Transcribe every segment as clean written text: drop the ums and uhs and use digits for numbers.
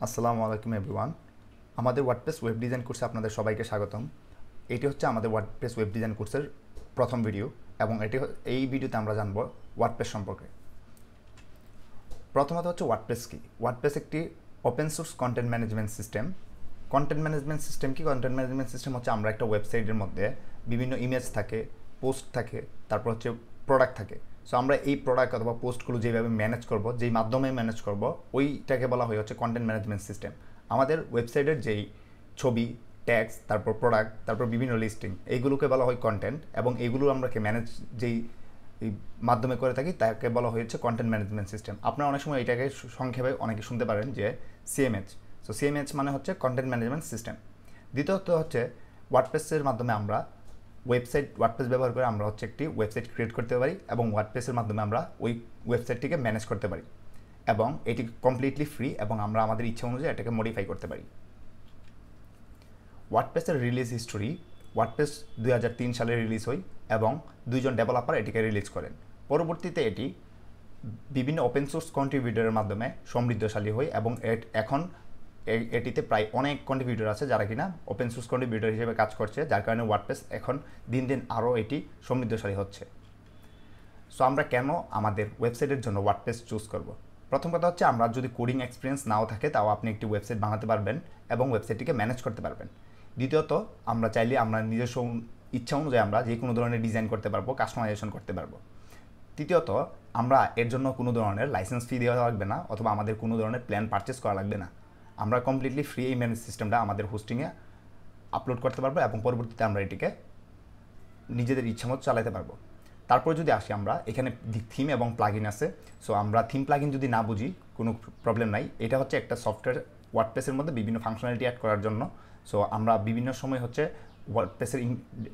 আসসালামু আলাইকুম এভরিওয়ান। আমাদের ওয়ার্ডপ্রেস ওয়েব ডিজাইন কোর্সে আপনাদের সবাইকে স্বাগতম। এটি হচ্ছে আমাদের ওয়ার্ডপ্রেস ওয়েব ডিজাইন কোর্সের প্রথম ভিডিও এবং এই ভিডিওতে আমরা জানব ওয়ার্ডপ্রেস সম্পর্কে। প্রথমত হচ্ছে ওয়ার্ডপ্রেস কি। ওয়ার্ডপ্রেস একটি open source content management system. Content management system কি? কন্টেন্ট ম্যানেজমেন্ট সিস্টেম হচ্ছে আমরা একটা ওয়েবসাইটের মধ্যে বিভিন্ন ইমেজ থাকে, পোস্ট থাকে, তারপর হচ্ছে প্রোডাক্ট থাকে। সো আমরা এই প্রোডাক্ট অথবা পোস্টগুলো যেভাবে ম্যানেজ করব, যেই মাধ্যমে ম্যানেজ করব, ওইটাকে বলা হয় হচ্ছে কন্টেন্ট ম্যানেজমেন্ট সিস্টেম। আমাদের ওয়েবসাইটের যেই ছবি, ট্যাগস, তারপর প্রোডাক্ট, তারপর বিভিন্ন লিস্টিং, এইগুলোকে বলা হয় কন্টেন্ট, এবং এইগুলো আমরা ম্যানেজ যেই এই মাধ্যমে করে থাকি তাকে বলা হয়েছে কন্টেন্ট ম্যানেজমেন্ট সিস্টেম। আপনারা অনেক সময় এটাকে সংক্ষেপে অনেকে শুনতে পারেন যে সিএমএইচ। সো সিএমএইচ মানে হচ্ছে কন্টেন্ট ম্যানেজমেন্ট সিস্টেম। দ্বিতীয়ত হচ্ছে ওয়ার্ডপ্রেসের মাধ্যমে আমরা ওয়ার্ডপ্রেস ব্যবহার করে আমরা হচ্ছে একটি ওয়েবসাইট ক্রিয়েট করতে পারি এবং ওয়ার্ডপ্রেসের মাধ্যমে আমরা ওই ওয়েবসাইটটিকে ম্যানেজ করতে পারি, এবং এটি কমপ্লিটলি ফ্রি এবং আমরা আমাদের ইচ্ছা অনুযায়ী এটাকে মডিফাই করতে পারি। ওয়ার্ডপ্রেসের রিলিজ হিস্টোরি: ওয়ার্ডপ্রেস 2003 সালে রিলিজ হয় এবং দুইজন ডেভেলপার এটিকে রিলিজ করেন। পরবর্তীতে এটি বিভিন্ন ওপেন সোর্স কন্ট্রিবিউটরের মাধ্যমে সমৃদ্ধশালী হয় এবং এখন এটিতে প্রায় অনেক কন্ট্রিবিউটর আছে যারা কিনা ওপেন সোর্স কন্ট্রিবিউটর হিসেবে কাজ করছে, যার কারণে ওয়ার্ডপ্রেস এখন দিন দিন আরও এটি সমৃদ্ধশালী হচ্ছে। সো আমরা কেন আমাদের ওয়েবসাইটের জন্য ওয়ার্ডপ্রেস চুজ করব? প্রথম কথা হচ্ছে, আমরা যদি কোডিং এক্সপিরিয়েন্স নাও থাকে তাও আপনি একটি ওয়েবসাইট বানাতে পারবেন এবং ওয়েবসাইটটিকে ম্যানেজ করতে পারবেন। দ্বিতীয়ত, আমরা চাইলে আমরা নিজস্ব ইচ্ছা অনুযায়ী আমরা যে কোনো ধরনের ডিজাইন করতে পারবো, কাস্টমাইজেশন করতে পারবো। তৃতীয়ত, আমরা এর জন্য কোনো ধরনের লাইসেন্স ফি দেওয়া লাগবে না অথবা আমাদের কোনো ধরনের প্ল্যান পারচেস করা লাগবে না। আমরা কমপ্লিটলি ফ্রি এই ম্যানেজ সিস্টেমটা আমাদের হোস্টিংয়ে আপলোড করতে পারবো এবং পরবর্তীতে আমরা এটিকে নিজেদের ইচ্ছামতো চালাতে পারবো। তারপরে যদি আসি, আমরা এখানে থিম এবং প্লাগইন আছে। সো আমরা থিম প্লাগইন যদি না বুঝি কোনো প্রবলেম নাই। এটা হচ্ছে একটা সফটওয়্যার ওয়ার্ডপ্রেসের মধ্যে বিভিন্ন ফাংশনালিটি অ্যাড করার জন্য। সো আমরা বিভিন্ন সময় হচ্ছে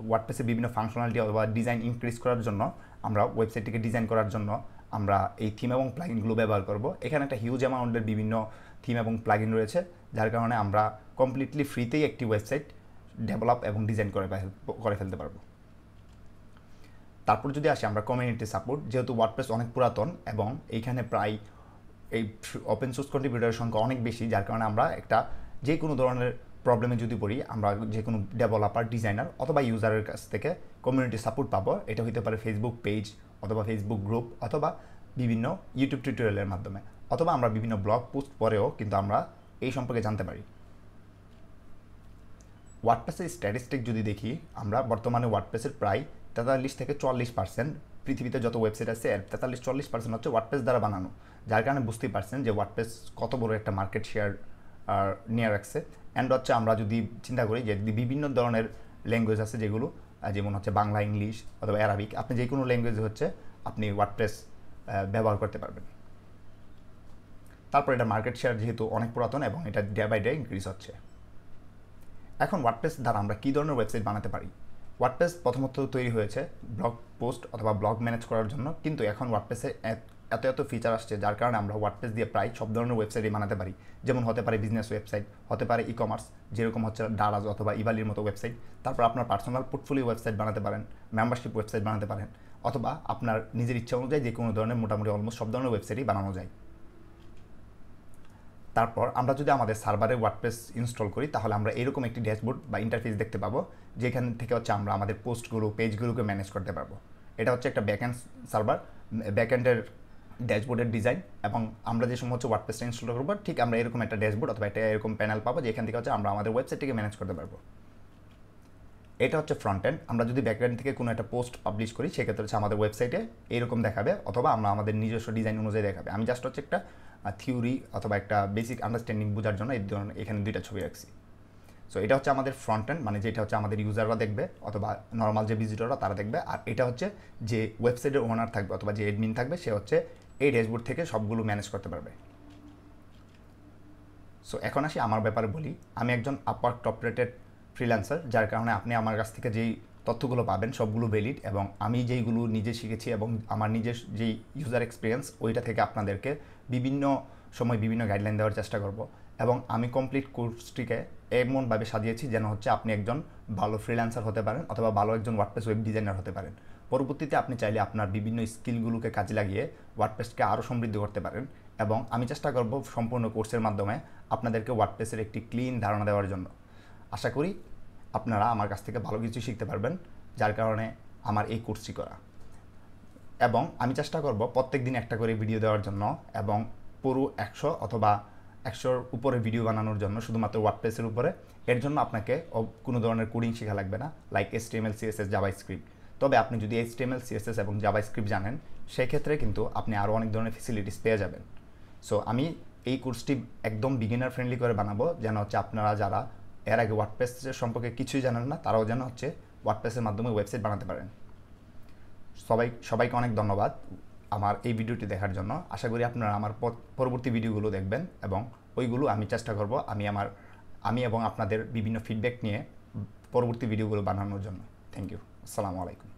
ওয়ার্ডপ্রেসের বিভিন্ন ফাংশনালিটি অথবা ডিজাইন ইনক্রিজ করার জন্য, আমরা ওয়েবসাইটটিকে ডিজাইন করার জন্য আমরা এই থিম এবং প্লাগইনগুলো ব্যবহার করব। এখানে একটা হিউজ অ্যামাউন্টের বিভিন্ন থিম এবং প্লাগইন রয়েছে, যার কারণে আমরা কমপ্লিটলি ফ্রিতেই একটি ওয়েবসাইট ডেভেলপ এবং ডিজাইন করে ফেলতে পারবো। তারপর যদি আসি আমরা কমিউনিটি সাপোর্ট, যেহেতু ওয়ার্ডপ্রেস অনেক পুরাতন এবং এইখানে প্রায় এই ওপেন সোর্স কন্ট্রিবিউটরের সংখ্যা অনেক বেশি, যার কারণে আমরা যে কোনো ধরনের প্রবলেমে যদি পড়ি, আমরা যে কোনো ডেভেলপার, ডিজাইনার অথবা ইউজারের কাছ থেকে কমিউনিটি সাপোর্ট পাবো। এটা হতে পারে ফেসবুক পেজ অথবা ফেসবুক গ্রুপ অথবা বিভিন্ন ইউটিউব টিউটোরিয়ালের মাধ্যমে, অথবা আমরা বিভিন্ন ব্লগ পোস্ট পরেও কিন্তু আমরা এই সম্পর্কে জানতে পারি। ওয়ার্ডপ্রেসের স্ট্যাটিস্টিক যদি দেখি, আমরা বর্তমানে ওয়ার্ডপ্রেসের প্রায় 43 থেকে 44% পৃথিবীতে যত ওয়েবসাইট আছে এর 43-44% হচ্ছে ওয়ার্ডপ্রেস দ্বারা বানানো, যার কারণে বুঝতেই পারছেন যে ওয়ার্ডপ্রেস কত বড় একটা মার্কেট শেয়ার নিয়ে রাখছে। অ্যান্ড হচ্ছে আমরা যদি চিন্তা করি যে বিভিন্ন ধরনের ল্যাঙ্গুয়েজ আছে, যেগুলো যেমন হচ্ছে বাংলা, ইংলিশ অথবা অ্যারাবিক, আপনি যে কোনো ল্যাঙ্গুয়েজ হচ্ছে আপনি ওয়ার্ডপ্রেস ব্যবহার করতে পারবেন। তারপর এটা মার্কেট শেয়ার যেহেতু অনেক পুরাতন এবং এটা ডে বাই ডে ইনক্রিজ হচ্ছে। এখন ওয়ার্ডপ্রেস দ্বারা আমরা কী ধরনের ওয়েবসাইট বানাতে পারি? ওয়ার্ডপ্রেস প্রথমত তৈরি হয়েছে ব্লগ পোস্ট অথবা ব্লগ ম্যানেজ করার জন্য, কিন্তু এখন ওয়ার্ডপ্রেসে এত ফিচার আসছে, যার কারণে আমরা ওয়ার্ডপ্রেস দিয়ে প্রায় সব ধরনের ওয়েবসাইটই বানাতে পারি। যেমন হতে পারে বিজনেস ওয়েবসাইট, হতে পারে ই কমার্স, যেরকম হচ্ছে দারাজ অথবা ইভালির মতো ওয়েবসাইট। তারপর আপনার পার্সোনাল পোর্টফোলিও ওয়েবসাইট বানাতে পারেন, মেম্বারশিপ ওয়েবসাইট বানাতে পারেন, অথবা আপনার নিজের ইচ্ছা অনুযায়ী যে কোনো ধরনের মোটামুটি অলমোস্ট সব ধরনের ওয়েবসাইটই বানানো যায়। তারপর আমরা যদি আমাদের সার্ভারে ওয়ার্ডপ্রেস ইনস্টল করি, তাহলে আমরা এরকম একটি ড্যাশবোর্ড বা ইন্টারফেস দেখতে পাবো, যেখান থেকে হচ্ছে আমরা আমাদের পোস্টগুলো, পেজগুলোকে ম্যানেজ করতে পারবো। এটা হচ্ছে একটা ব্যাকএন্ড সার্ভার, ব্যাকএন্ডের ড্যাশবোর্ডের ডিজাইন, এবং আমরা যে সময় হচ্ছে ওয়ার্ডপ্রেসটা ইনস্টল করবো, ঠিক আমরা এরকম একটা ড্যাশবোর্ড অথবা একটা এরকম প্যানেল পাবো, যেখান থেকে হচ্ছে আমরা আমাদের ওয়েবসাইটটিকে ম্যানেজ করতে পারবো। এটা হচ্ছে ফ্রন্ট এন্ড। আমরা যদি ব্যাকএন্ড থেকে কোনো একটা পোস্ট পাবলিশ করি, সেক্ষেত্রে হচ্ছে আমাদের ওয়েবসাইটে এরকম দেখাবে, অথবা আমরা আমাদের নিজস্ব ডিজাইন অনুযায়ী দেখাবে। আমি জাস্ট হচ্ছে একটা থিওরি অথবা একটা বেসিক আন্ডারস্ট্যান্ডিং বোঝার জন্য এই ধরনের এখানে দুইটা ছবি রাখছি। সো এটা হচ্ছে আমাদের ফ্রন্ট এন্ড, মানে যেটা হচ্ছে আমাদের ইউজাররা দেখবে অথবা নর্মাল যে ভিজিটররা তারা দেখবে। আর এটা হচ্ছে যে ওয়েবসাইটের ওনার থাকবে অথবা যে অ্যাডমিন থাকবে, সে হচ্ছে এই ড্যাশবোর্ড থেকে সবগুলো ম্যানেজ করতে পারবে। সো এখন আসি আমার ব্যাপারে বলি। আমি একজন আপার টপ রেটেড ফ্রিল্যান্সার, যার কারণে আপনি আমার কাছ থেকে যেই তথ্যগুলো পাবেন সবগুলো ভ্যালিড, এবং আমি যেইগুলো নিজে শিখেছি এবং আমার নিজের যেই ইউজার এক্সপিরিয়েন্স, ওইটা থেকে আপনাদেরকে বিভিন্ন সময় বিভিন্ন গাইডলাইন দেওয়ার চেষ্টা করব। এবং আমি কমপ্লিট কোর্সটিকে এমনভাবে সাজিয়েছি যেন হচ্ছে আপনি একজন ভালো ফ্রিল্যান্সার হতে পারেন অথবা ভালো একজন ওয়ার্ডপ্রেস ওয়েব ডিজাইনার হতে পারেন। পরবর্তীতে আপনি চাইলে আপনার বিভিন্ন স্কিলগুলোকে কাজে লাগিয়ে ওয়ার্ডপ্রেসকে আরও সমৃদ্ধ করতে পারেন এবং আমি চেষ্টা করব সম্পূর্ণ কোর্সের মাধ্যমে আপনাদেরকে ওয়ার্ডপ্রেসের একটি ক্লিন ধারণা দেওয়ার জন্য। আশা করি আপনারা আমার কাছ থেকে ভালো কিছু শিখতে পারবেন, যার কারণে আমার এই কোর্সটি করা। এবং আমি চেষ্টা করব প্রত্যেক দিন একটা করে ভিডিও দেওয়ার জন্য এবং পুরো 100 অথবা 100-র উপরে ভিডিও বানানোর জন্য, শুধুমাত্র ওয়ার্ডপ্রেসের উপরে। এর জন্য আপনাকে কোনো ধরনের কোডিং শেখা লাগবে না, লাইক HTML, CSS, জাভাস্ক্রিপ্ট। তবে আপনি যদি HTML, CSS এবং জাভাস্ক্রিপ্ট জানেন, সেই ক্ষেত্রে কিন্তু আপনি আরও অনেক ধরনের ফেসিলিটিস পেয়ে যাবেন। সো আমি এই কোর্সটি একদম বিগিনার ফ্রেন্ডলি করে বানাবো, যেন হচ্ছে আপনারা যারা এর আগে ওয়ার্ডপ্রেসের সম্পর্কে কিছুই জানেন না, তারাও যেন হচ্ছে ওয়ার্ডপ্রেসের মাধ্যমে ওয়েবসাইট বানাতে পারেন। সবাইকে অনেক ধন্যবাদ আমার এই ভিডিওটি দেখার জন্য। আশা করি আপনারা আমার পরবর্তী ভিডিওগুলো দেখবেন এবং ওইগুলো আমি চেষ্টা করব আমি এবং আপনাদের বিভিন্ন ফিডব্যাক নিয়ে পরবর্তী ভিডিওগুলো বানানোর জন্য। Thank you. আসসালামু আলাইকুম।